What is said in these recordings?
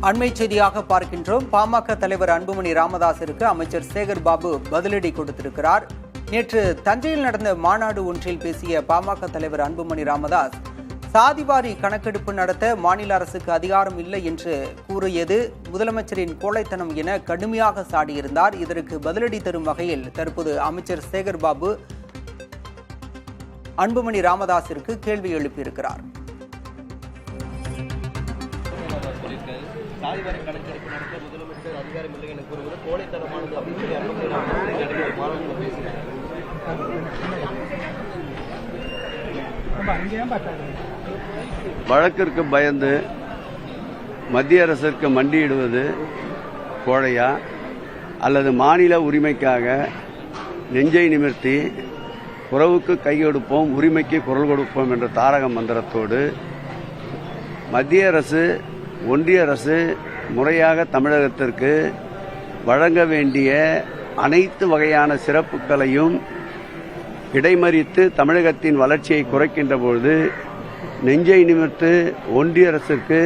அண்மை செய்தியாக பார்க்கின்றோம். பாமக தலைவர் அன்புமணி ராமதாஸிற்கு அமைச்சர் சேகர் பாபு பதிலடி கொடுத்திருக்கிறார். நேற்று தஞ்சையில் நடந்த மாநாடு ஒன்றில் பேசிய பாமக தலைவர் அன்புமணி ராமதாஸ், சாதிவாரி கணக்கெடுப்பு நடத்த மாநில அரசுக்கு அதிகாரம் இல்லை என்று கூறியது முதலமைச்சரின் கோழைத்தனம் என கடுமையாக சாடியிருந்தார். இதற்கு பதிலடி தரும் வகையில் தற்போது அமைச்சர் சேகர் பாபு அன்புமணி ராமதாஸிற்கு கேள்வி எழுப்பியிருக்கிறார். சாதிவாரி கணக்கெடுப்பு நடத்த முதலமைச்சர் அதிகாரம் இல்லை என கூறுவது கோழைத்தனமானது அப்படின்னு வழக்கிற்கு பயந்து மத்திய அரசிற்கு மண்டியிடுவது கோழையா அல்லது மாநில உரிமைக்காக நெஞ்சை நிமிர்த்தி உறவுக்கு கை கொடுப்போம், உரிமைக்கு குரல் கொடுப்போம் என்ற தாரக மந்திரத்தோடு மத்திய அரசு ஒன்றிய அரசு முறையாக தமிழகத்திற்கு வழங்க வேண்டிய அனைத்து வகையான சிறப்புகளையும் இடைமறித்து தமிழகத்தின் வளர்ச்சியை குறைக்கின்ற பொழுது நெஞ்சை நிமிர்த்து ஒன்றிய அரசுக்கு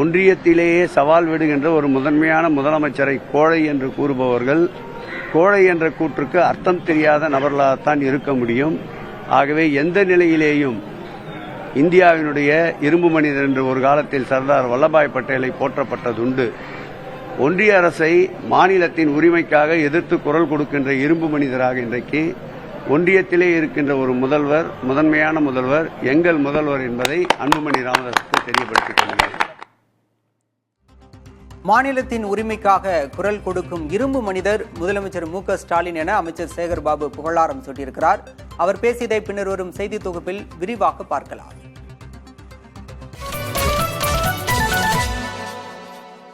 ஒன்றியத்திலேயே சவால் விடுகின்ற ஒரு முதன்மையான முதலமைச்சரை கோழை என்று கூறுபவர்கள் கோழை என்ற கூற்றுக்கு அர்த்தம் தெரியாத நபர்களாகத்தான் இருக்க முடியும். ஆகவே எந்த நிலையிலேயும் இந்தியாவினுடைய இரும்பு மனிதர் என்று ஒரு காலத்தில் சர்தார் வல்லபாய் பட்டேலை போற்றப்பட்டதுண்டு. ஒன்றிய அரசை மாநிலத்தின் உரிமைக்காக எதிர்த்து குரல் கொடுக்கின்ற இரும்பு மனிதராக இன்றைக்கு ஒன்றியத்திலே இருக்கின்ற ஒரு முதல்வர், முதன்மையான முதல்வர், எங்கள் முதல்வர் என்பதை அன்புமணி ராமதாஸுக்கு தெரியப்படுத்திக் கொள்கிறேன். மாநிலத்தின் உரிமைக்காக குரல் கொடுக்கும் இரும்பு மனிதர் முதலமைச்சர் மு.க.ஸ்டாலின் என அமைச்சர் சேகர் பாபு புகழாரம் சூட்டியிருக்கிறார். அவர் பேசியதை பின்னர் வரும் செய்தி தொகுப்பில் விரிவாக பார்க்கலாம்.